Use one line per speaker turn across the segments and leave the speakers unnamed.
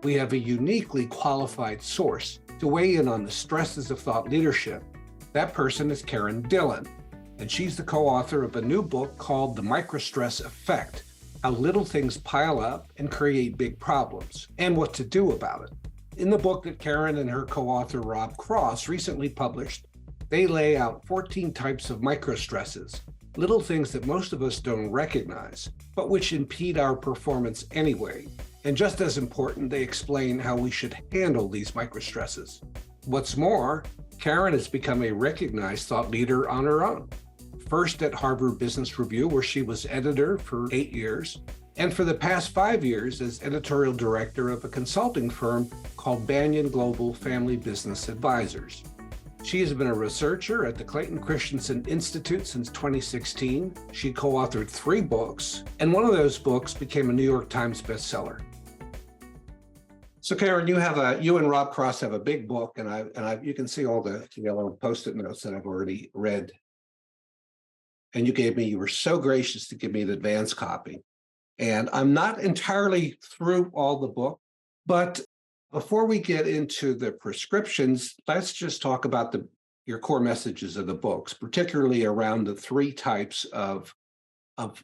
we have a uniquely qualified source to weigh in on the stresses of thought leadership. That person is Karen Dillon, and she's the co-author of a new book called The Microstress Effect: How Little Things Pile Up and Create Big Problems, and What to Do About It. In the book that Karen and her co-author Rob Cross recently published, they lay out 14 types of microstresses, little things that most of us don't recognize, but which impede our performance anyway. And just as important, they explain how we should handle these microstresses. What's more, Karen has become a recognized thought leader on her own. First at Harvard Business Review, where she was editor for 8 years, and for the past 5 years as editorial director of a consulting firm called BanyanGlobal Family Business Advisors. She has been a researcher at the Clayton Christensen Institute since 2016. She co-authored 3 books, and one of those books became a New York Times bestseller. So Karen, you and Rob Cross have a big book, and you can see all the yellow Post-it notes that I've already read. And you were so gracious to give me an advance copy. And I'm not entirely through all the book, but before we get into the prescriptions, let's just talk about your core messages of the books, particularly around the 3 types of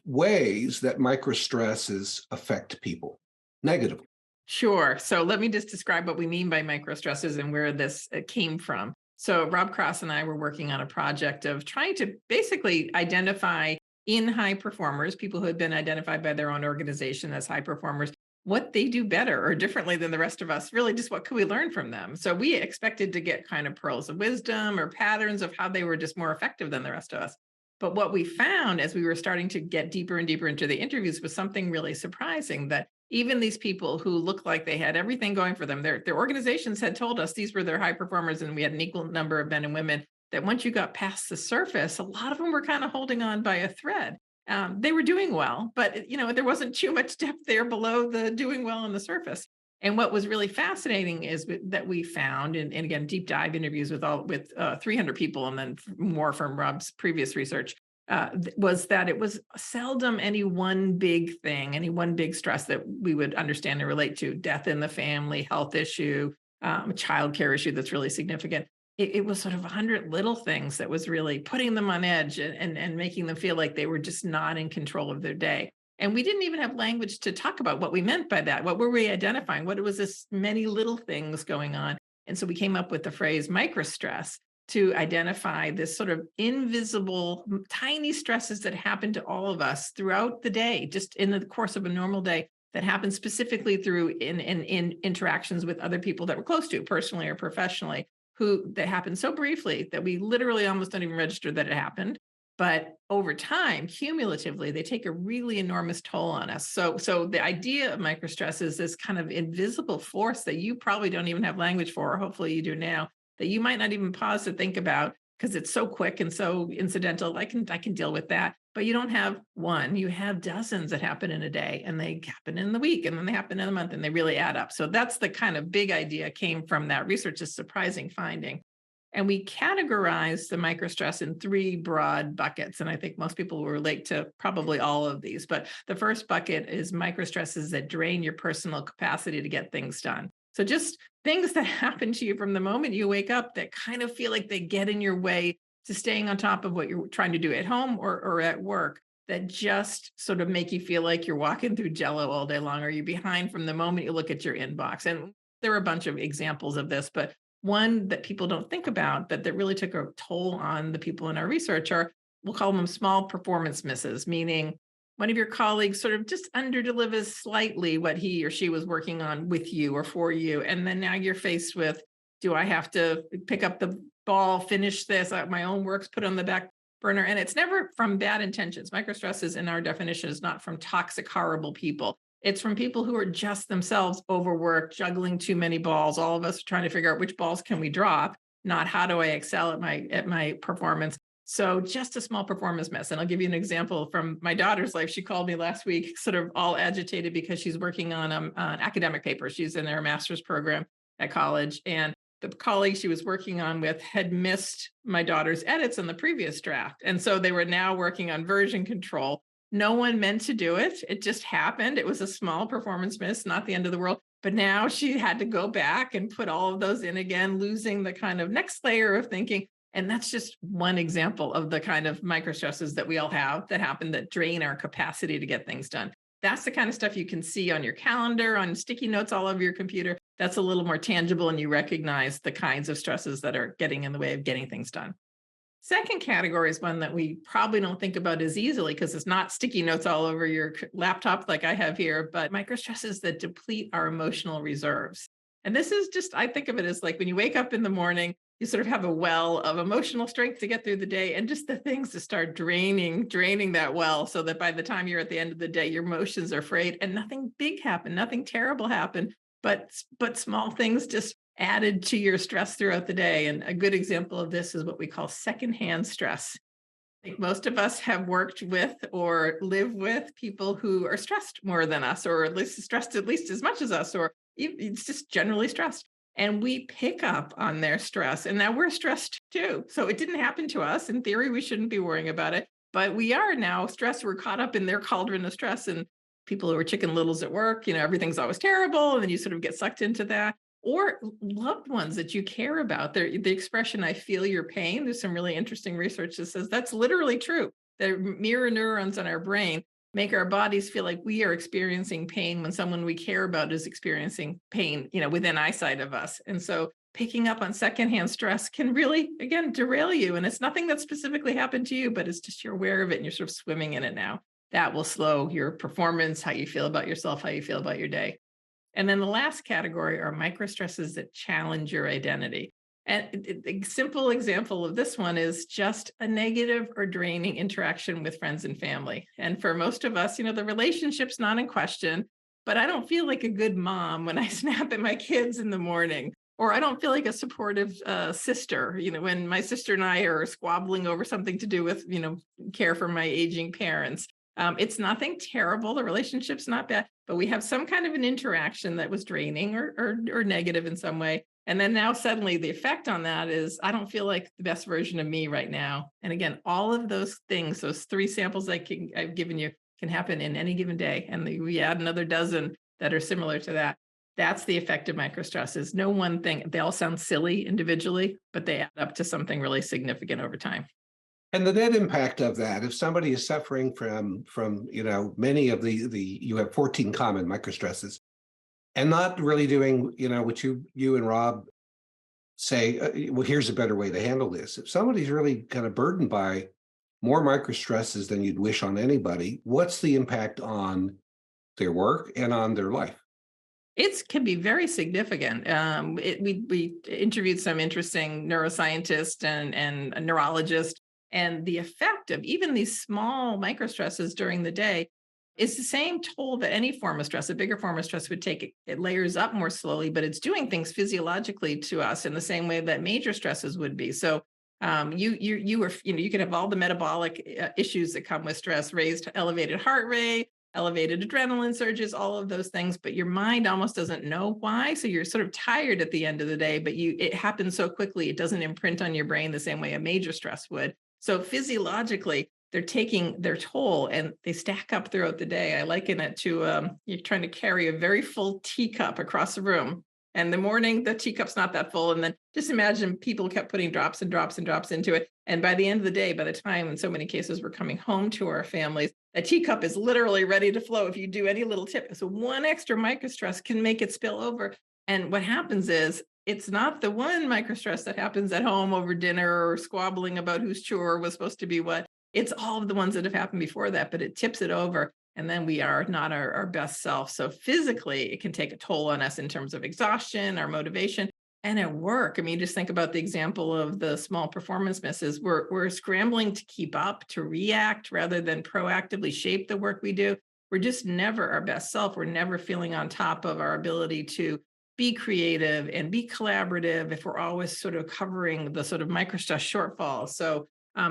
ways that microstresses affect people negatively.
Sure. So let me just describe what we mean by microstresses and where this came from. So Rob Cross and I were working on a project of trying to basically identify in high performers, people who had been identified by their own organization as high performers, what they do better or differently than the rest of us. Really, just what could we learn from them? So we expected to get kind of pearls of wisdom or patterns of how they were just more effective than the rest of us. But what we found as we were starting to get deeper and deeper into the interviews was something really surprising, that even these people who looked like they had everything going for them, their organizations had told us these were their high performers, and we had an equal number of men and women, that once you got past the surface, a lot of them were kind of holding on by a thread. They were doing well, but there wasn't too much depth there below the doing well on the surface. And what was really fascinating is that we found, and again, deep dive interviews with 300 people, and then more from Rob's previous research, was that it was seldom any one big thing, any one big stress that we would understand and relate to: death in the family, health issue, a childcare issue that's really significant. It was sort of 100 little things that was really putting them on edge and making them feel like they were just not in control of their day. And we didn't even have language to talk about what we meant by that. What were we identifying? What was this many little things going on? And so we came up with the phrase microstress to identify this sort of invisible, tiny stresses that happen to all of us throughout the day, just in the course of a normal day, that happen specifically through in interactions with other people that we're close to, personally or professionally, that happened so briefly that we literally almost don't even register that it happened. But over time, cumulatively, they take a really enormous toll on us. So the idea of microstress is this kind of invisible force that you probably don't even have language for, or hopefully you do now, that you might not even pause to think about because it's so quick and so incidental. I can deal with that. But you don't have one, you have dozens that happen in a day, and they happen in the week, and then they happen in a month, and they really add up. So that's the kind of big idea came from that research, is surprising finding. And we categorize the microstress in 3 broad buckets. And I think most people will relate to probably all of these. But the first bucket is microstresses that drain your personal capacity to get things done. So just things that happen to you from the moment you wake up that kind of feel like they get in your way to staying on top of what you're trying to do at home or at work, that just sort of make you feel like you're walking through Jello all day long, or you're behind from the moment you look at your inbox. And there are a bunch of examples of this, but one that people don't think about that really took a toll on the people in our research are, we'll call them small performance misses, meaning one of your colleagues sort of just underdelivers slightly what he or she was working on with you or for you. And then now you're faced with, do I have to pick up the ball, finish this, my own work's put on the back burner? And it's never from bad intentions. Microstresses in our definition is not from toxic, horrible people. It's from people who are just themselves overworked, juggling too many balls. All of us are trying to figure out which balls can we drop, not how do I excel at my performance. So just a small performance miss. And I'll give you an example from my daughter's life. She called me last week, sort of all agitated because she's working on an academic paper. She's in her master's program at college. And the colleague she was working on with had missed my daughter's edits in the previous draft. And so they were now working on version control. No one meant to do it. It just happened. It was a small performance miss, not the end of the world. But now she had to go back and put all of those in again, losing the kind of next layer of thinking. And that's just one example of the kind of microstresses that we all have that happen that drain our capacity to get things done. That's the kind of stuff you can see on your calendar, on sticky notes all over your computer. That's a little more tangible, and you recognize the kinds of stresses that are getting in the way of getting things done. Second category is one that we probably don't think about as easily because it's not sticky notes all over your laptop like I have here, but microstresses that deplete our emotional reserves. And this is just, I think of it as like when you wake up in the morning, you sort of have a well of emotional strength to get through the day, and just the things to start draining that well, so that by the time you're at the end of the day, your emotions are frayed and nothing big happened, nothing terrible happened, but small things just added to your stress throughout the day. And a good example of this is what we call secondhand stress. I think most of us have worked with or live with people who are stressed more than us, or at least stressed at least as much as us, or it's just generally stressed. And we pick up on their stress. And now we're stressed too. So it didn't happen to us. In theory, we shouldn't be worrying about it. But we are now stressed. We're caught up in their cauldron of stress. And people who are chicken littles at work, everything's always terrible. And then you sort of get sucked into that. Or loved ones that you care about. The expression, I feel your pain. There's some really interesting research that says that's literally true. The mirror neurons in our brain make our bodies feel like we are experiencing pain when someone we care about is experiencing pain, within eyesight of us. And so picking up on secondhand stress can really, again, derail you. And it's nothing that specifically happened to you, but it's just you're aware of it and you're sort of swimming in it now. That will slow your performance, how you feel about yourself, how you feel about your day. And then the last category are microstresses that challenge your identity. And a simple example of this one is just a negative or draining interaction with friends and family. And for most of us, the relationship's not in question, but I don't feel like a good mom when I snap at my kids in the morning, or I don't feel like a supportive sister, when my sister and I are squabbling over something to do with, care for my aging parents. It's nothing terrible. The relationship's not bad, but we have some kind of an interaction that was draining or negative in some way. And then now suddenly the effect on that is I don't feel like the best version of me right now. And again, all of those things, those 3 samples I've given you can happen in any given day. And we add another dozen that are similar to that. That's the effect of microstresses. No one thing, they all sound silly individually, but they add up to something really significant over time.
And the net impact of that, if somebody is suffering from many of you have 14 common microstresses, and not really doing what you and Rob say, well, here's a better way to handle this. If somebody's really kind of burdened by more microstresses than you'd wish on anybody, what's the impact on their work and on their life?
It can be very significant. We interviewed some interesting neuroscientists and a neurologist, and the effect of even these small microstresses during the day is the same toll that any form of stress, a bigger form of stress would take. It layers up more slowly, but it's doing things physiologically to us in the same way that major stresses would be. So you could have all the metabolic issues that come with stress, elevated heart rate, elevated adrenaline surges, all of those things, but your mind almost doesn't know why. So you're sort of tired at the end of the day, but it happens so quickly, it doesn't imprint on your brain the same way a major stress would. So physiologically, they're taking their toll and they stack up throughout the day. I liken it to you're trying to carry a very full teacup across the room. And the morning, the teacup's not that full. And then just imagine people kept putting drops and drops and drops into it. And by the end of the day, by the time in so many cases we're coming home to our families, a teacup is literally ready to flow if you do any little tip. So one extra microstress can make it spill over. And what happens is it's not the one microstress that happens at home over dinner or squabbling about whose chore was supposed to be what. It's all of the ones that have happened before that, but it tips it over. And then we are not our best self. So physically, it can take a toll on us in terms of exhaustion, our motivation, and at work. I mean, just think about the example of the small performance misses. We're scrambling to keep up, to react rather than proactively shape the work we do. We're just never our best self. We're never feeling on top of our ability to be creative and be collaborative if we're always sort of covering the sort of microstress shortfall. So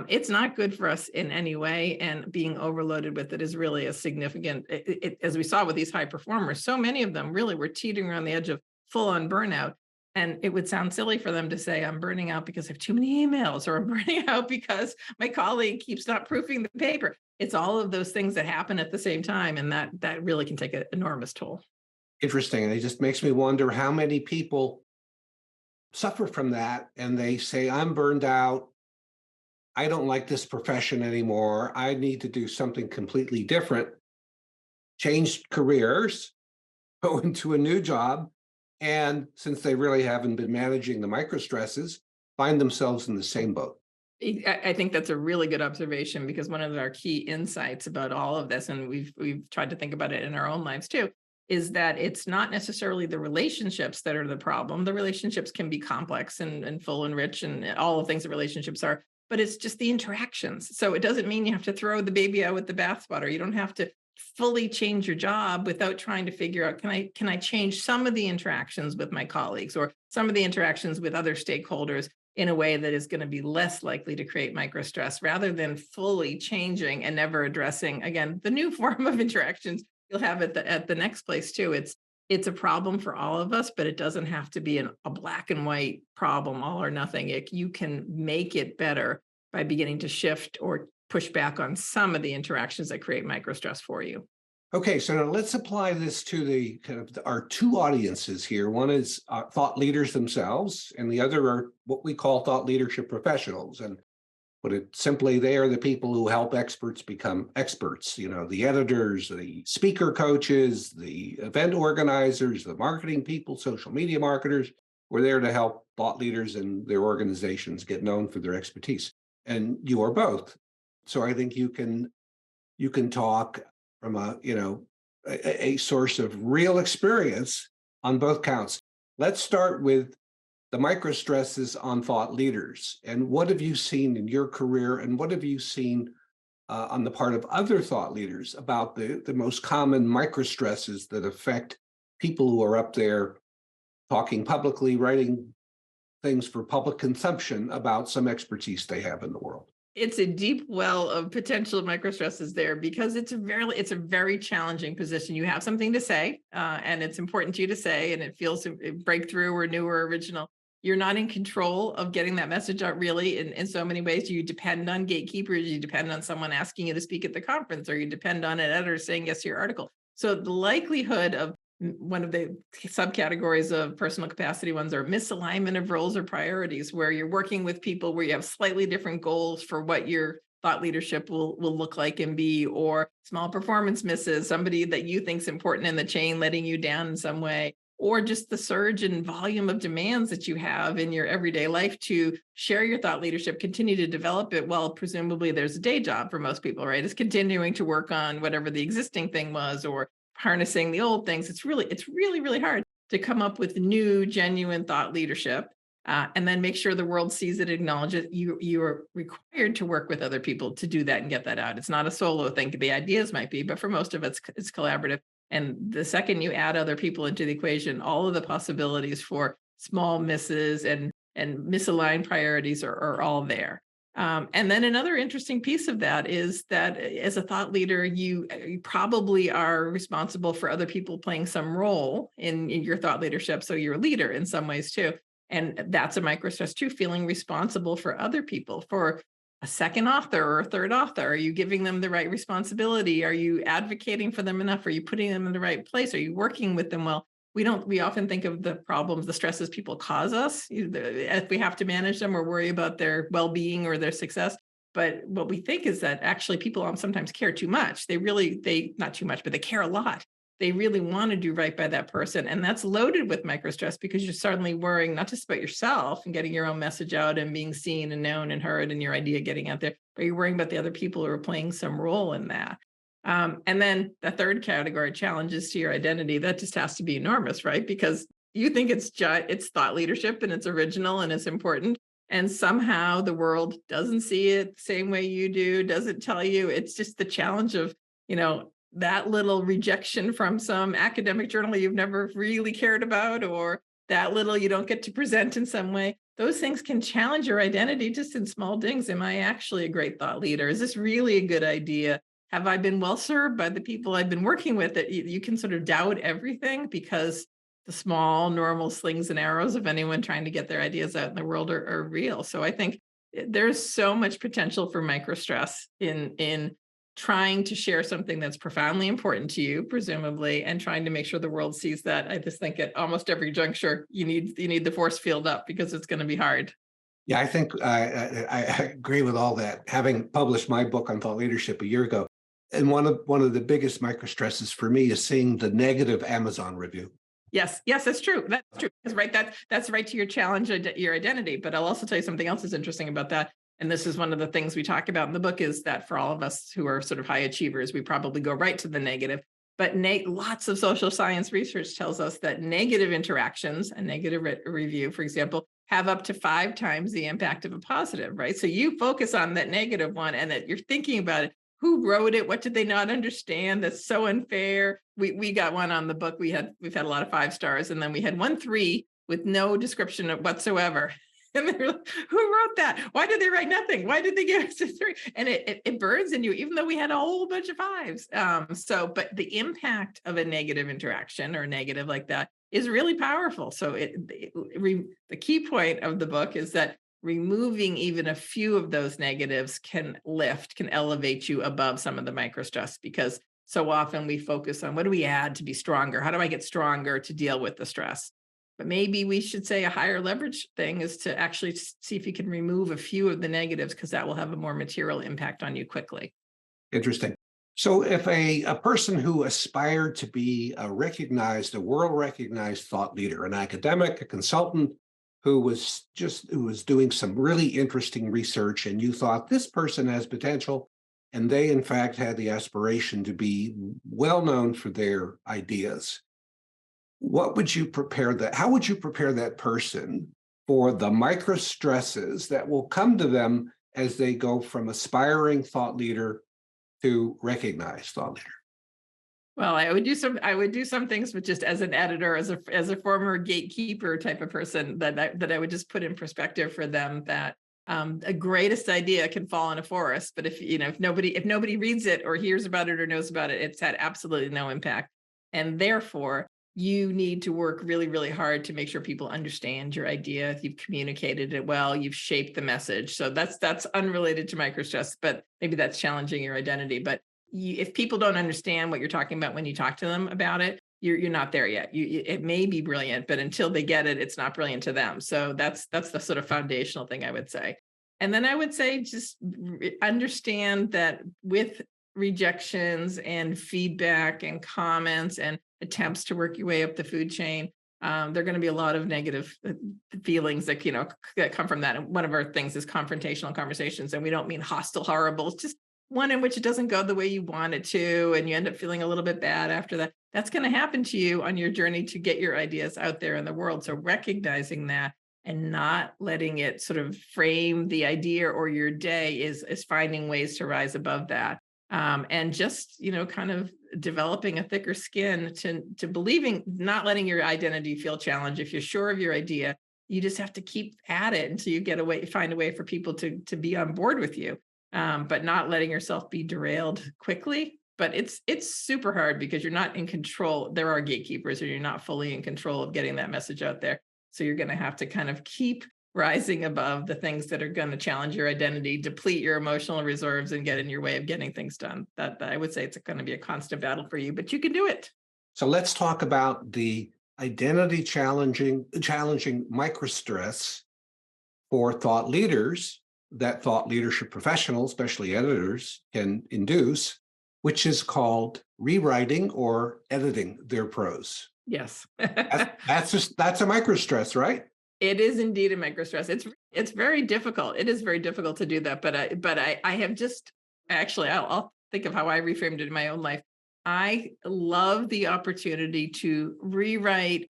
it's not good for us in any way, and being overloaded with it is really a significant, as we saw with these high performers, so many of them really were teetering on the edge of full-on burnout. And it would sound silly for them to say, I'm burning out because I have too many emails, or I'm burning out because my colleague keeps not proofing the paper. It's all of those things that happen at the same time, and that really can take an enormous toll.
Interesting. And it just makes me wonder how many people suffer from that and they say, I'm burned out. I don't like this profession anymore. I need to do something completely different, change careers, go into a new job. And since they really haven't been managing the microstresses, find themselves in the same boat.
I think that's a really good observation, because one of our key insights about all of this, and we've tried to think about it in our own lives too, is that it's not necessarily the relationships that are the problem. The relationships can be complex and full and rich and all the things that relationships are, but it's just the interactions. So it doesn't mean you have to throw the baby out with the bathwater. You don't have to fully change your job without trying to figure out, can I change some of the interactions with my colleagues or some of the interactions with other stakeholders in a way that is going to be less likely to create microstress, rather than fully changing and never addressing, again, the new form of interactions you'll have at the next place too. It's a problem for all of us, but it doesn't have to be a black and white problem, all or nothing. You can make it better by beginning to shift or push back on some of the interactions that create microstress for you.
Okay, so now let's apply this to the kind of our two audiences here. One is thought leaders themselves, and the other are what we call thought leadership professionals. And put it simply, they are the people who help experts become experts. You know, the editors, the speaker coaches, the event organizers, the marketing people, social media marketers. We're there to help thought leaders and their organizations get known for their expertise. And you are both. So I think you can talk from a source of real experience on both counts. Let's start with the microstresses on thought leaders. And what have you seen in your career? And what have you seen on the part of other thought leaders about the most common microstresses that affect people who are up there talking publicly, writing things for public consumption about some expertise they have in the world?
It's a deep well of potential microstresses there, because it's a very challenging position. You have something to say, and it's important to you to say, and it feels breakthrough or new or original. You're not in control of getting that message out, really, in so many ways. You depend on gatekeepers, you depend on someone asking you to speak at the conference, or you depend on an editor saying yes to your article. So the likelihood of one of the subcategories of personal capacity ones are misalignment of roles or priorities, where you're working with people where you have slightly different goals for what your thought leadership will look like and be, or small performance misses, somebody that you think is important in the chain letting you down in some way, or just the surge in volume of demands that you have in your everyday life to share your thought leadership, continue to develop it while presumably there's a day job for most people, right? It's continuing to work on whatever the existing thing was, or harnessing the old things. It's really hard to come up with new, genuine thought leadership, and then make sure the world sees it, acknowledges it. You are required to work with other people to do that and get that out. It's not a solo thing. The ideas might be, but for most of it, it's collaborative. And the second you add other people into the equation, all of the possibilities for small misses and misaligned priorities are all there. And then another interesting piece of that is that as a thought leader, you probably are responsible for other people playing some role in your thought leadership. So you're a leader in some ways too. And that's a microstress too, feeling responsible for other people, for a second author or a third author. Are you giving them the right responsibility? Are you advocating for them enough? Are you putting them in the right place? Are you working with them well? We often think of the problems, the stresses people cause us. If we have to manage them or worry about their well-being or their success. But what we think is that actually people sometimes care too much. They not too much, but they care a lot. They really want to do right by that person. And that's loaded with microstress, because you're suddenly worrying not just about yourself and getting your own message out and being seen and known and heard and your idea getting out there, but you're worrying about the other people who are playing some role in that. And then the third category, challenges to your identity, that just has to be enormous, right? Because you think it's thought leadership and it's original and it's important. And somehow the world doesn't see it the same way you do, doesn't tell you. It's just the challenge of, that little rejection from some academic journal you've never really cared about, or that little you don't get to present in some way. Those things can challenge your identity just in small things. Am I actually a great thought leader? Is this really a good idea? Have I been well served by the people I've been working with? That you can sort of doubt everything, because the small normal slings and arrows of anyone trying to get their ideas out in the world are real. So I think there's so much potential for microstress in trying to share something that's profoundly important to you, presumably, and trying to make sure the world sees that. I just think at almost every juncture, you need the force field up because it's going to be hard.
Yeah, I think I agree with all that. Having published my book on thought leadership a year ago, and one of the biggest microstresses for me is seeing the negative Amazon review.
Yes, that's true. That's true. That's right. That's right to your challenge, your identity. But I'll also tell you something else is interesting about that. And this is one of the things we talk about in the book is that for all of us who are sort of high achievers, we probably go right to the negative. But lots of social science research tells us that negative interactions, a negative review, for example, have up to 5 times the impact of a positive, right? So you focus on that negative one and that you're thinking about it. Who wrote it? What did they not understand? That's so unfair. We got one on the book. We've had a lot of 5 stars, and then we had 1 3 with no description whatsoever. And they're like, who wrote that? Why did they write nothing? Why did they give us a 3? And it burns in you, even though we had a whole bunch of 5s. But the impact of a negative interaction or negative like that is really powerful. So the key point of the book is that removing even a few of those negatives can elevate you above some of the microstress, because so often we focus on what do we add to be stronger? How do I get stronger to deal with the stress? But maybe we should say a higher leverage thing is to actually see if you can remove a few of the negatives, because that will have a more material impact on you quickly.
Interesting. So if a person who aspired to be a world recognized thought leader, an academic, a consultant, who was doing some really interesting research, and you thought this person has potential, and they in fact had the aspiration to be well known for their ideas, how would you prepare that person for the microstresses that will come to them as they go from aspiring thought leader to recognized thought leader?
Well, I would do some things, but just as an editor, as a former gatekeeper type of person, that I would just put in perspective for them that a greatest idea can fall in a forest, but if nobody reads it or hears about it or knows about it, it's had absolutely no impact. And therefore, you need to work really, really hard to make sure people understand your idea. You've communicated it well, you've shaped the message. So that's unrelated to microstress, but maybe that's challenging your identity. But if people don't understand what you're talking about when you talk to them about it, you're not there yet. It may be brilliant, but until they get it, it's not brilliant to them. So that's the sort of foundational thing I would say. And then I would say just understand that with rejections and feedback and comments and attempts to work your way up the food chain, there are going to be a lot of negative feelings that come from that. And one of our things is confrontational conversations, and we don't mean hostile, horrible. It's just one in which it doesn't go the way you want it to, and you end up feeling a little bit bad after that. That's going to happen to you on your journey to get your ideas out there in the world. So recognizing that and not letting it sort of frame the idea or your day is finding ways to rise above that. And just, kind of developing a thicker skin to believing, not letting your identity feel challenged. If you're sure of your idea, you just have to keep at it until you find a way for people to be on board with you. But not letting yourself be derailed quickly. But it's super hard because you're not in control. There are gatekeepers, or you're not fully in control of getting that message out there. So you're going to have to kind of keep rising above the things that are going to challenge your identity, deplete your emotional reserves, and get in your way of getting things done. That I would say it's going to be a constant battle for you, but you can do it.
So let's talk about the identity challenging microstress for thought leaders that thought leadership professionals, especially editors, can induce, which is called rewriting or editing their prose.
Yes.
That's a microstress, right?
It is indeed a microstress. It's very difficult. It is very difficult to do that. But I have just actually I'll think of how I reframed it in my own life. I love the opportunity to rewrite,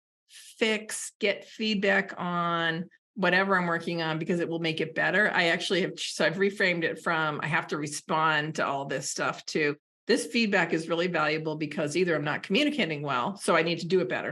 fix, get feedback on whatever I'm working on, because it will make it better. I've reframed it from I have to respond to all this stuff to this feedback is really valuable because either I'm not communicating well, so I need to do it better.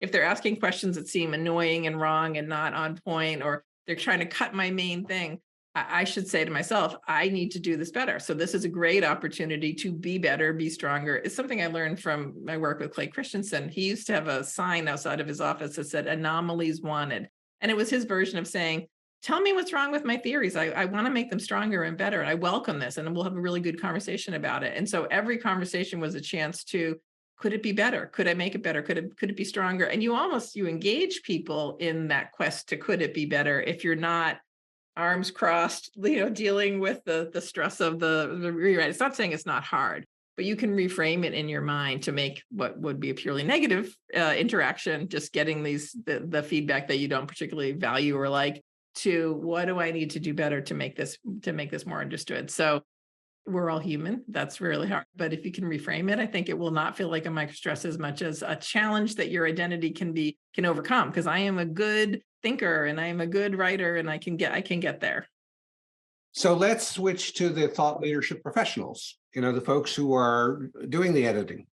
If they're asking questions that seem annoying and wrong and not on point, or they're trying to cut my main thing, I should say to myself, I need to do this better. So this is a great opportunity to be better, be stronger. It's something I learned from my work with Christensen. He used to have a sign outside of his office that said anomalies wanted. And it was his version of saying, tell me what's wrong with my theories. I want to make them stronger and better. And I welcome this. And we'll have a really good conversation about it. And so every conversation was a chance to, could it be better? Could I make it better? Could it be stronger? And you engage people in that quest to, could it be better, if you're not arms crossed, dealing with the stress of the rewrite. It's not saying it's not hard, but you can reframe it in your mind to make what would be a purely negative interaction, just getting the feedback that you don't particularly value or like, to what do I need to do better to make this more understood. So we're all human. That's really hard. But if you can reframe it, I think it will not feel like a microstress as much as a challenge that your identity can overcome. Because I am a good thinker and I am a good writer and I can get there.
So let's switch to the thought leadership professionals, the folks who are doing the editing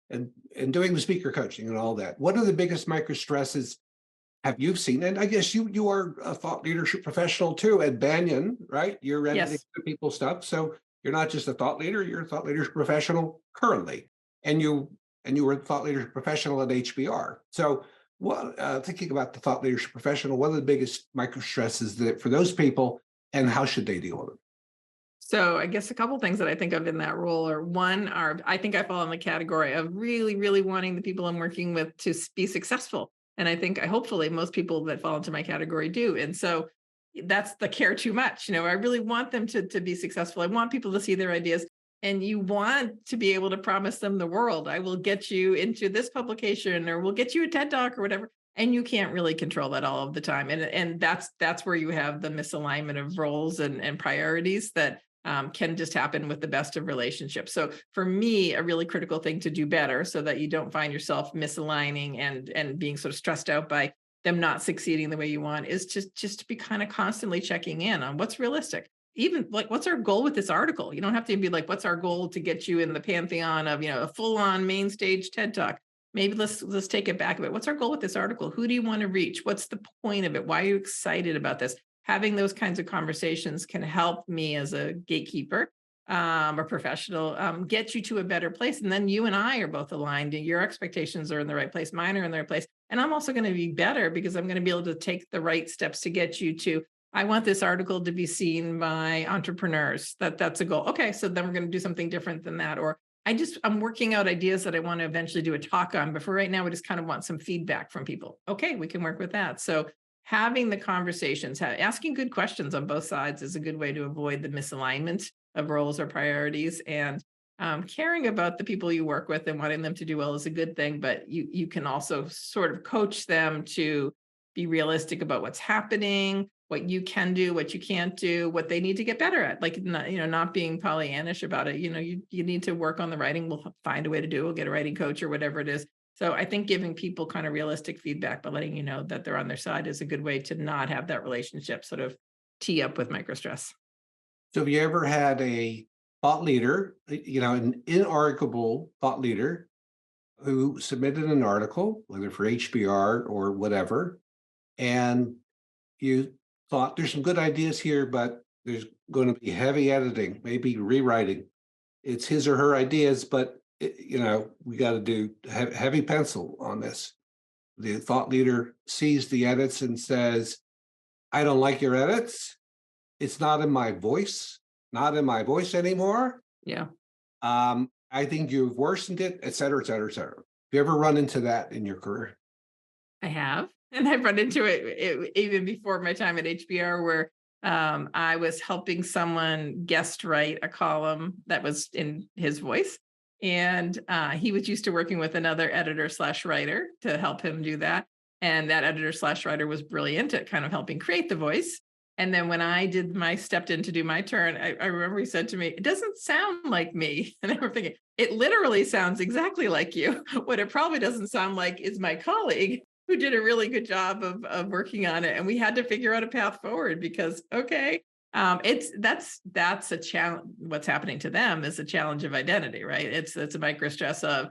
and doing the speaker coaching and all that. What are the biggest microstresses have you seen? And I guess you are a thought leadership professional too at Banyan, right? You're editing
Yes.
people's stuff. So you're not just a thought leader, you're a thought leadership professional currently. And you were a thought leadership professional at HBR. So thinking about the thought leadership professional, what are the biggest microstresses that for those people, and how should they deal with them?
So I guess a couple things that I think of in that role I think I fall in the category of really, really wanting the people I'm working with to be successful. And hopefully most people that fall into my category do. And so that's the care too much. I really want them to be successful. I want people to see their ideas, and you want to be able to promise them the world. I will get you into this publication, or we'll get you a TED Talk or whatever. And you can't really control that all of the time. And that's where you have the misalignment of roles and priorities that can just happen with the best of relationships. So for me, a really critical thing to do better so that you don't find yourself misaligning and being sort of stressed out by them not succeeding the way you want is just to be kind of constantly checking in on what's realistic. Even like, what's our goal with this article? You don't have to be like, what's our goal to get you in the pantheon of, a full-on main stage TED Talk? Maybe let's take it back a bit. What's our goal with this article? Who do you want to reach? What's the point of it? Why are you excited about this? Having those kinds of conversations can help me as a gatekeeper or professional get you to a better place. And then you and I are both aligned and your expectations are in the right place. Mine are in the right place. And I'm also going to be better because I'm going to be able to take the right steps to get you to, I want this article to be seen by entrepreneurs. That's a goal. Okay, so then we're going to do something different than that. Or I'm working out ideas that I want to eventually do a talk on, but for right now, we just kind of want some feedback from people. Okay, we can work with that. So having the conversations, asking good questions on both sides is a good way to avoid the misalignment of roles or priorities. And caring about the people you work with and wanting them to do well is a good thing, but you can also sort of coach them to be realistic about what's happening, what you can do, what you can't do, what they need to get better at. Like, not being Pollyannish about it. You need to work on the writing. We'll find a way to do it. We'll get a writing coach or whatever it is. So I think giving people kind of realistic feedback, but letting you know that they're on their side is a good way to not have that relationship sort of tee up with microstress.
So have you ever had a thought leader, an inarguable thought leader who submitted an article, whether for HBR or whatever, and you thought there's some good ideas here, but there's going to be heavy editing, maybe rewriting. It's his or her ideas, but we got to do heavy pencil on this. The thought leader sees the edits and says, I don't like your edits. It's not in my voice anymore.
Yeah.
I think you've worsened it, et cetera, et cetera, et cetera. Have you ever run into that in your career?
I have. And I've run into it even before my time at HBR, where I was helping someone guest write a column that was in his voice. And he was used to working with another editor/writer to help him do that. And that editor/writer was brilliant at kind of helping create the voice. And then when I stepped in to do my turn, I remember he said to me, it doesn't sound like me. And I remember thinking, it literally sounds exactly like you. What it probably doesn't sound like is my colleague who did a really good job of working on it. And we had to figure out a path forward because, that's a challenge. What's happening to them is a challenge of identity, right? It's a microstress of,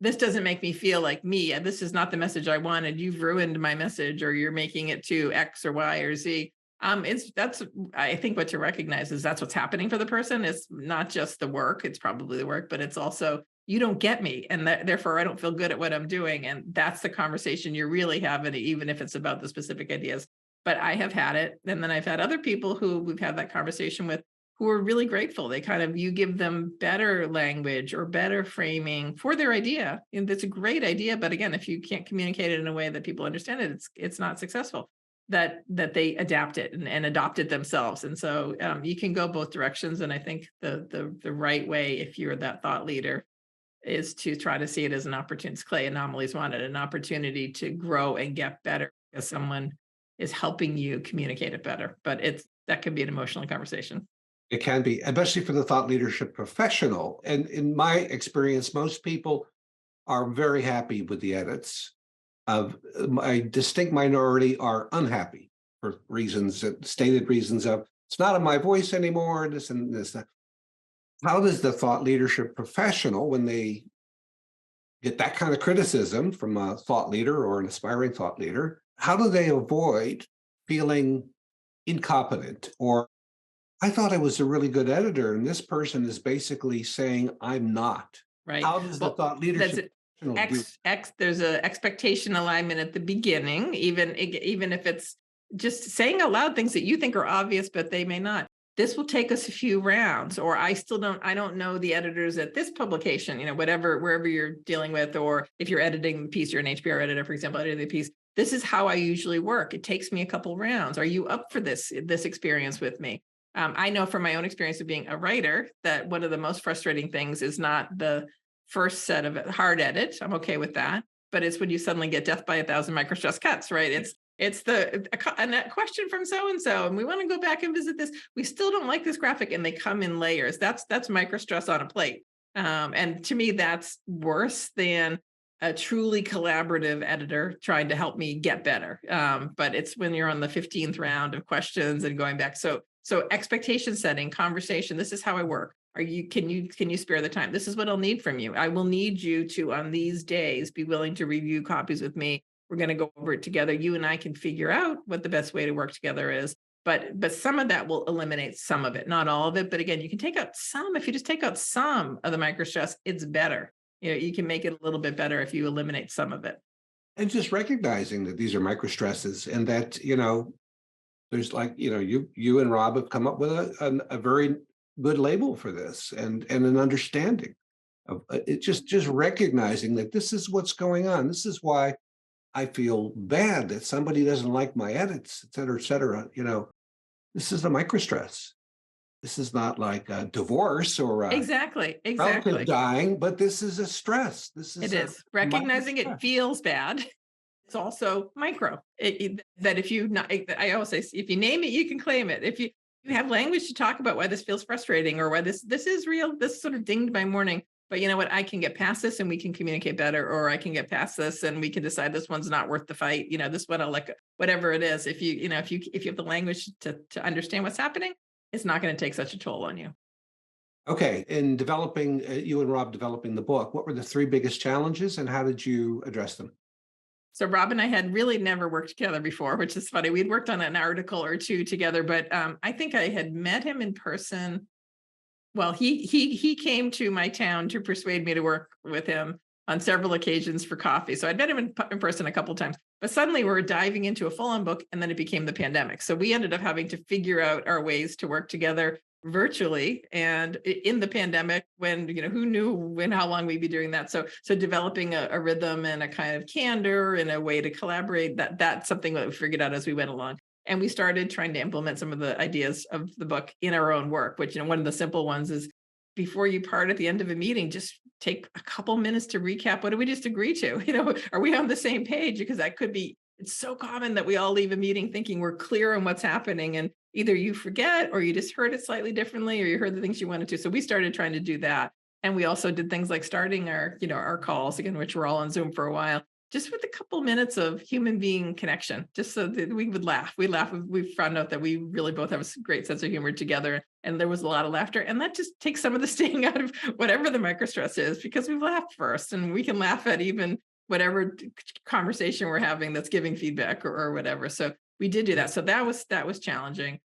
this doesn't make me feel like me. And this is not the message I wanted. You've ruined my message, or you're making it to X or Y or Z. I think what to recognize is that's what's happening for the person. It's not just the work. It's probably the work, but it's also, you don't get me. And therefore I don't feel good at what I'm doing. And that's the conversation you're really having, even if it's about the specific ideas. but I have had it. And then I've had other people who we've had that conversation with who are really grateful. They kind of, you give them better language or better framing for their idea. And it's a great idea. But again, if you can't communicate it in a way that people understand it, it's not successful. That they adapt it and adopt it themselves. And so you can go both directions. And I think the right way, if you're that thought leader, is to try to see it as an opportunity. Clay anomalies wanted an opportunity to grow and get better because someone is helping you communicate it better. But that can be an emotional conversation.
It can be, especially for the thought leadership professional. And in my experience, most people are very happy with the edits. Of a distinct minority are unhappy for reasons, stated reasons of it's not in my voice anymore, this and this. That. How does the thought leadership professional, when they get that kind of criticism from a thought leader or an aspiring thought leader, how do they avoid feeling incompetent or I thought I was a really good editor, and this person is basically saying I'm not.
Right.
How does the thought leadership professional do?
There's a expectation alignment at the beginning, even if it's just saying out loud things that you think are obvious, but they may not. This will take us a few rounds, or I don't know the editors at this publication, wherever you're dealing with, or if you're editing the piece, you're an HBR editor, for example, editing the piece. This is how I usually work. It takes me a couple rounds. Are you up for this experience with me? I know from my own experience of being a writer that one of the most frustrating things is not the first set of hard edits. I'm okay with that. But it's when you suddenly get death by 1,000 microstress cuts, right? It's a question from so-and-so, and we want to go back and visit this. We still don't like this graphic, and they come in layers. That's microstress on a plate. And to me, that's worse than a truly collaborative editor trying to help me get better. But it's when you're on the 15th round of questions and going back. So expectation setting, conversation, this is how I work. Can you spare the time? This is what I'll need from you. I will need you to, on these days, be willing to review copies with me. We're going to go over it together. You and I can figure out what the best way to work together is. But some of that will eliminate some of it, not all of it. But again, you can take out some. If you just take out some of the microstress, it's better. You can make it a little bit better if you eliminate some of it.
And just recognizing that these are microstresses and that, there's you and Rob have come up with a very good label for this and an understanding of it, just recognizing that this is what's going on. This is why I feel bad that somebody doesn't like my edits, et cetera, et cetera. This is a microstress. This is not like a divorce or
exactly
relative dying, but this is a stress.
It is recognizing it feels bad. It's also micro. I always say, if you name it, you can claim it. If you have language to talk about why this feels frustrating or why this is real, this sort of dinged my morning. But you know what? I can get past this and we can communicate better, or I can get past this and we can decide this one's not worth the fight. This one I'll let whatever it is. If you have the language to understand what's happening, it's not going to take such a toll on you.
Okay. In developing, you and Rob developing the book, what were the 3 biggest challenges and how did you address them?
So Rob and I had really never worked together before, which is funny. We'd worked on an article or 2 together, but I think I had met him in person. Well, he came to my town to persuade me to work with him on several occasions for coffee. So I'd met him in person a couple of times, but suddenly we're diving into a full-on book, and then it became the pandemic. So we ended up having to figure out our ways to work together virtually and in the pandemic when, who knew when, how long we'd be doing that. So developing a rhythm and a kind of candor and a way to collaborate, that's something that we figured out as we went along. And we started trying to implement some of the ideas of the book in our own work, which, one of the simple ones is before you part at the end of a meeting, just take a couple minutes to recap. What did we just agree to? Are we on the same page? Because that could be, it's so common that we all leave a meeting thinking we're clear on what's happening. And either you forget or you just heard it slightly differently or you heard the things you wanted to. So we started trying to do that. And we also did things like starting our calls, again, which we're all on Zoom for a while, just with a couple minutes of human being connection, just so that we would laugh. We found out that we really both have a great sense of humor together. And there was a lot of laughter. And that just takes some of the sting out of whatever the microstress is, because we've laughed first and we can laugh at even whatever conversation we're having that's giving feedback or whatever. So we did do that. So that was challenging.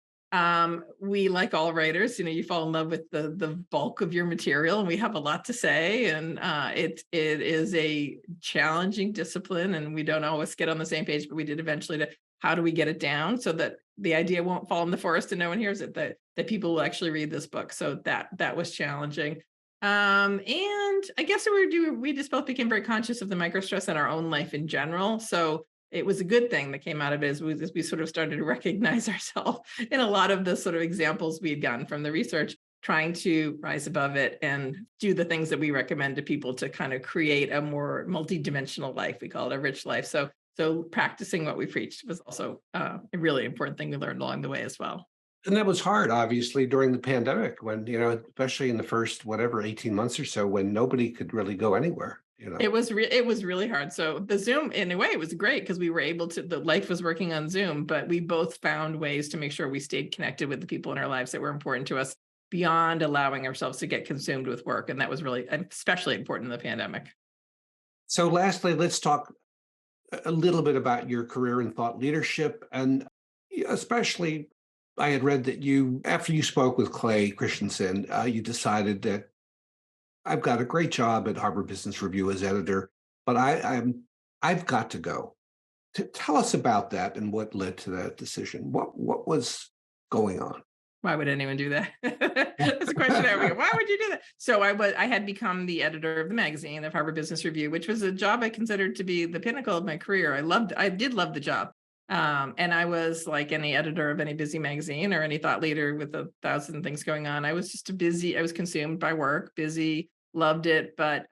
We, like all writers, you fall in love with the bulk of your material, and we have a lot to say, and it is a challenging discipline, and we don't always get on the same page, but we did eventually to how do we get it down so that the idea won't fall in the forest and no one hears it, that people will actually read this book. So that was challenging. And I guess we just both became very conscious of the microstress in our own life in general. So it was a good thing that came out of it as we sort of started to recognize ourselves in a lot of the sort of examples we had gotten from the research, trying to rise above it and do the things that we recommend to people to kind of create a more multidimensional life. We call it a rich life. So practicing what we preached was also a really important thing we learned along the way as well.
And that was hard, obviously, during the pandemic when, especially in the first, 18 months or so, when nobody could really go anywhere.
It was really hard. So the Zoom, in a way, it was great because we were able to, the life was working on Zoom, but we both found ways to make sure we stayed connected with the people in our lives that were important to us beyond allowing ourselves to get consumed with work. And that was really especially important in the pandemic.
So lastly, let's talk a little bit about your career in thought leadership. And especially, I had read that after you spoke with Christensen, you decided that I've got a great job at Harvard Business Review as editor, but I've got to go. Tell us about that and what led to that decision. What was going on?
Why would anyone do that? That's a question I would get. Why would you do that? So I had become the editor of the magazine of Harvard Business Review, which was a job I considered to be the pinnacle of my career. I did love the job. And I was like any editor of any busy magazine or any thought leader with 1,000 things going on. I was just I was consumed by work, busy, loved it. But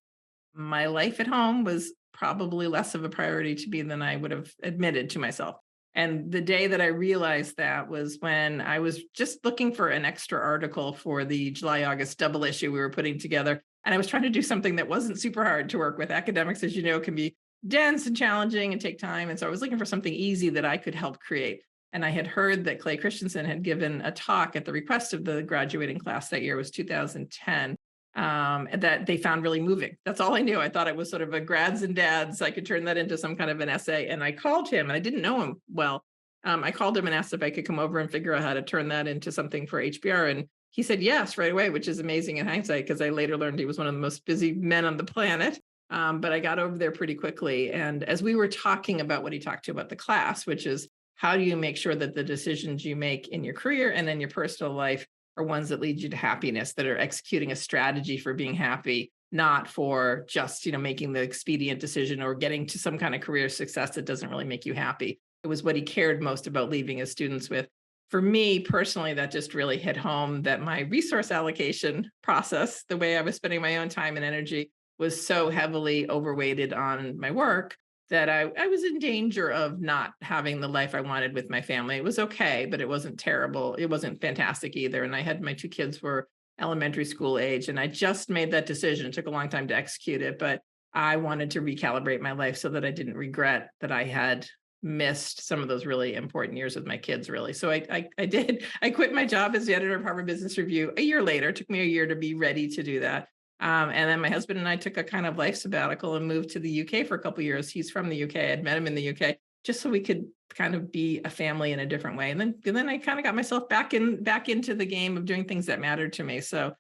my life at home was probably less of a priority to me than I would have admitted to myself. And the day that I realized that was when I was just looking for an extra article for the July-August double issue we were putting together. And I was trying to do something that wasn't super hard to work with. Academics, as you know, can be dense and challenging and take time. And so I was looking for something easy that I could help create. And I had heard that Clay Christensen had given a talk at the request of the graduating class that year, was 2010, that they found really moving. That's all I knew. I thought it was sort of a grads and dads. I could turn that into some kind of an essay. And I called him, and I didn't know him well. I called him and asked if I could come over and figure out how to turn that into something for HBR. And he said yes right away, which is amazing in hindsight, because I later learned he was one of the most busy men on the planet. But I got over there pretty quickly. And as we were talking about what he talked to about the class, which is how do you make sure that the decisions you make in your career and in your personal life are ones that lead you to happiness, that are executing a strategy for being happy, not for just, making the expedient decision or getting to some kind of career success that doesn't really make you happy. It was what he cared most about leaving his students with. For me personally, that just really hit home that my resource allocation process, the way I was spending my own time and energy, was so heavily overweighted on my work that I was in danger of not having the life I wanted with my family. It was okay, but it wasn't terrible. It wasn't fantastic either. And I had my 2 kids were elementary school age, and I just made that decision. It took a long time to execute it, but I wanted to recalibrate my life so that I didn't regret that I had missed some of those really important years with my kids, really. So I did. I quit my job as the editor of Harvard Business Review a year later. It took me a year to be ready to do that. And then my husband and I took a kind of life sabbatical and moved to the UK for a couple of years. He's from the UK. I'd met him in the UK just so we could kind of be a family in a different way. And then I kind of got myself back into the game of doing things that mattered to me. So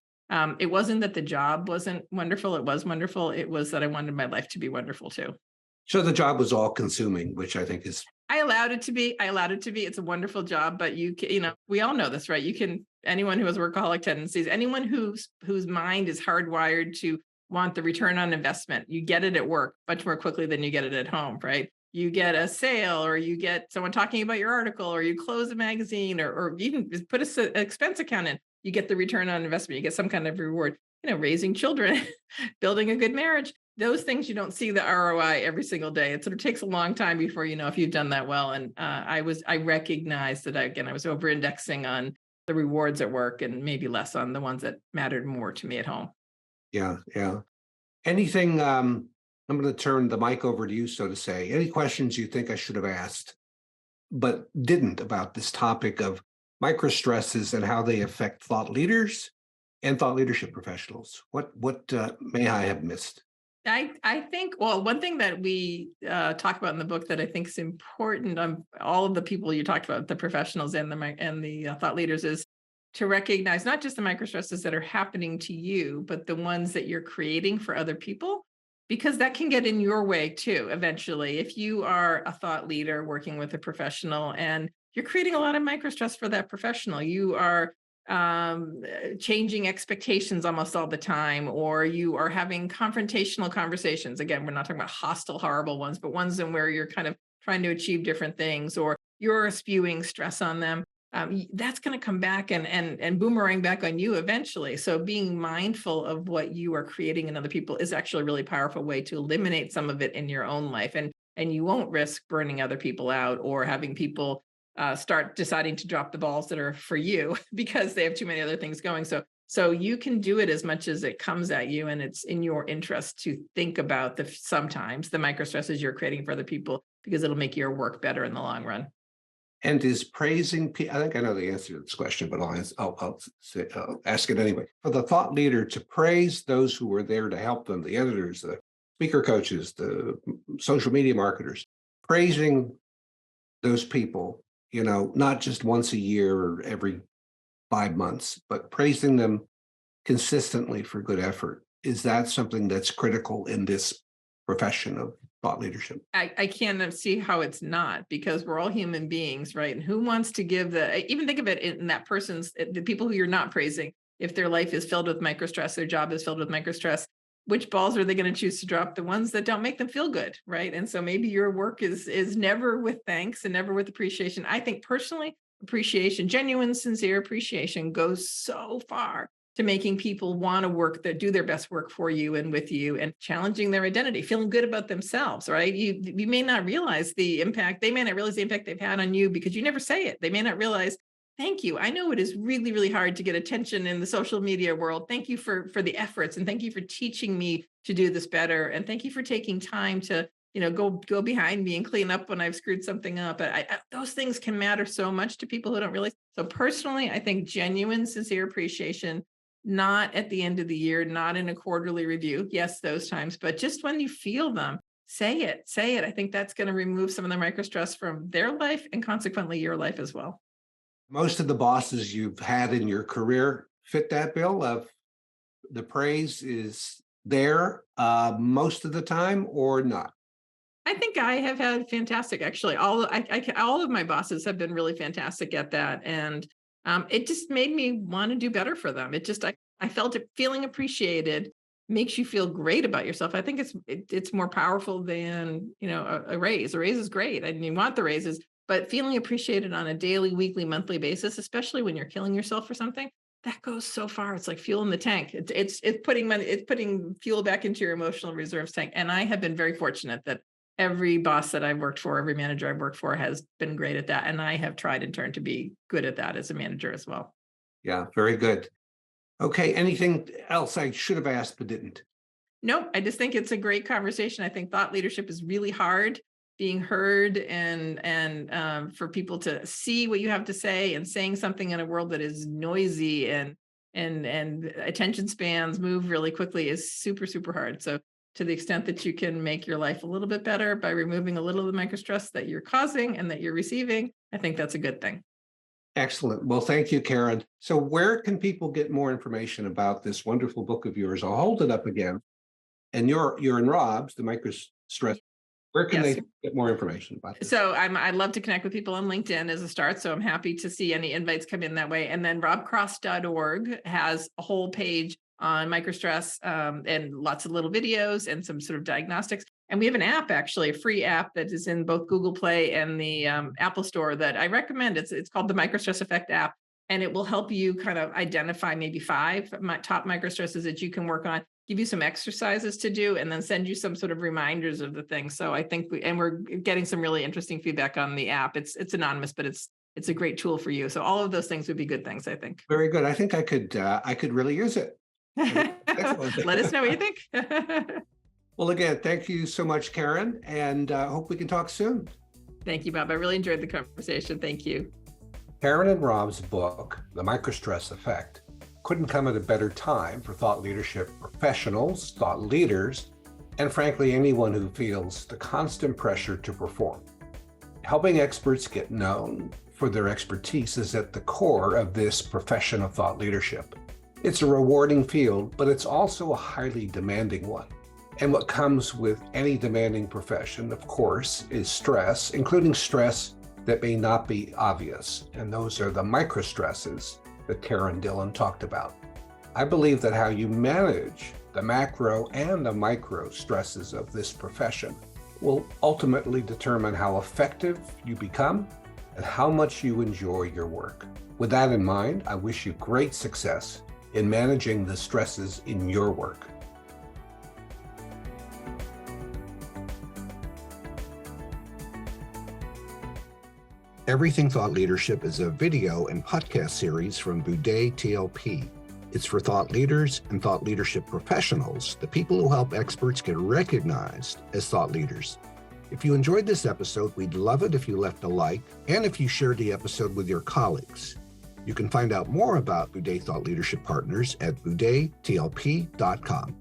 it wasn't that the job wasn't wonderful. It was wonderful. It was that I wanted my life to be wonderful too.
So the job was all consuming, which I think is.
I allowed it to be. It's a wonderful job, but we all know this, right? Anyone who has workaholic tendencies, anyone whose mind is hardwired to want the return on investment, you get it at work much more quickly than you get it at home, right? You get a sale, or you get someone talking about your article, or you close a magazine, or even put an expense account in, you get the return on investment, you get some kind of reward. Raising children, building a good marriage, those things you don't see the ROI every single day. It sort of takes a long time before you know if you've done that well. And I recognized that I was over-indexing on the rewards at work and maybe less on the ones that mattered more to me at home.
Yeah. Anything, I'm going to turn the mic over to you, so to say. Any questions you think I should have asked, but didn't, about this topic of microstresses and how they affect thought leaders and thought leadership professionals? What may I have missed?
I think, well, one thing that we talk about in the book that I think is important on all of the people you talked about, the professionals and the thought leaders, is to recognize not just the microstresses that are happening to you, but the ones that you're creating for other people. because that can get in your way too, eventually. If you are a thought leader working with a professional and you're creating a lot of microstress for that professional, you are changing expectations almost all the time, or you are having confrontational conversations. Again, we're not talking about hostile, horrible ones, but ones in where you're kind of trying to achieve different things, or you're spewing stress on them. That's going to come back and boomerang back on you eventually. So being mindful of what you are creating in other people is actually a really powerful way to eliminate some of it in your own life. And you won't risk burning other people out or having people start deciding to drop the balls that are for you because they have too many other things going. So you can do it as much as it comes at you, and it's in your interest to think about sometimes the microstresses you're creating for other people, because it'll make your work better in the long run.
And is praising, I think I know the answer to this question, but I'll ask it anyway. For the thought leader to praise those who were there to help them, the editors, the speaker coaches, the social media marketers, praising those people, not just once a year or every 5 months, but praising them consistently for good effort. Is that something that's critical in this profession of thought leadership?
I can't see how it's not, because we're all human beings, right? And who wants to give even think of it in that person's, the people who you're not praising, if their life is filled with microstress, their job is filled with microstress, which balls are they going to choose to drop? The ones that don't make them feel good, right? And so maybe your work is never with thanks and never with appreciation. I think personally, appreciation, genuine, sincere appreciation goes so far to making people want to do their best work for you and with you, and challenging their identity, feeling good about themselves, right? You may not realize the impact. They may not realize the impact they've had on you because you never say it. They may not realize, thank you. I know it is really, really hard to get attention in the social media world. Thank you for the efforts, and thank you for teaching me to do this better. And thank you for taking time to, go behind me and clean up when I've screwed something up. Those things can matter so much to people who don't realize. So personally, I think genuine, sincere appreciation, not at the end of the year, not in a quarterly review. Yes, those times, but just when you feel them, say it. I think that's going to remove some of the microstress from their life and consequently your life as well.
Most of the bosses you've had in your career fit that bill of the praise is there most of the time, or not?
I think I have had fantastic, actually. All of my bosses have been really fantastic at that. And it just made me want to do better for them. I felt it. Feeling appreciated makes you feel great about yourself. I think it's more powerful than, a raise. A raise is great, and you want the raises, but feeling appreciated on a daily, weekly, monthly basis, especially when you're killing yourself for something, that goes so far. It's like fuel in the tank. It's putting fuel back into your emotional reserves tank. And I have been very fortunate that every boss that I've worked for, every manager I've worked for has been great at that. And I have tried in turn to be good at that as a manager as well.
Yeah, very good. Okay, anything else I should have asked but didn't?
No, I just think it's a great conversation. I think thought leadership is really hard, being heard and for people to see what you have to say, and saying something in a world that is noisy and attention spans move really quickly is super, super hard. So to the extent that you can make your life a little bit better by removing a little of the microstress that you're causing and that you're receiving, I think that's a good thing.
Excellent. Well, thank you, Karen. So where can people get more information about this wonderful book of yours? I'll hold it up again. And you're in Rob's, the Microstress. Where can
Yes.
they get more information about this?
So I'd love to connect with people on LinkedIn as a start. So I'm happy to see any invites come in that way. And then robcross.org has a whole page on microstress and lots of little videos and some sort of diagnostics. And we have an app, actually, a free app that is in both Google Play and the Apple Store that I recommend. It's called the Microstress Effect app. And it will help you kind of identify maybe 5 top microstresses that you can work on, give you some exercises to do, and then send you some sort of reminders of the things. So I think we're getting some really interesting feedback on the app. It's anonymous, but it's a great tool for you. So all of those things would be good things, I think.
Very good. I think I could really use it. Excellent.
Let us know what you think.
Well, again, thank you so much, Karen, and hope we can talk soon.
Thank you, Bob. I really enjoyed the conversation. Thank you.
Karen and Rob's book, The Microstress Effect, couldn't come at a better time for thought leadership professionals, thought leaders, and frankly, anyone who feels the constant pressure to perform. Helping experts get known for their expertise is at the core of this profession of thought leadership. It's a rewarding field, but it's also a highly demanding one. And what comes with any demanding profession, of course, is stress, including stress that may not be obvious. And those are the microstresses that Karen Dillon talked about. I believe that how you manage the macro and the micro stresses of this profession will ultimately determine how effective you become and how much you enjoy your work. With that in mind, I wish you great success in managing the stresses in your work.
Everything Thought Leadership is a video and podcast series from Boudet TLP. It's for thought leaders and thought leadership professionals, the people who help experts get recognized as thought leaders. If you enjoyed this episode, we'd love it if you left a like and if you shared the episode with your colleagues. You can find out more about Boudet Thought Leadership Partners at boudettlp.com.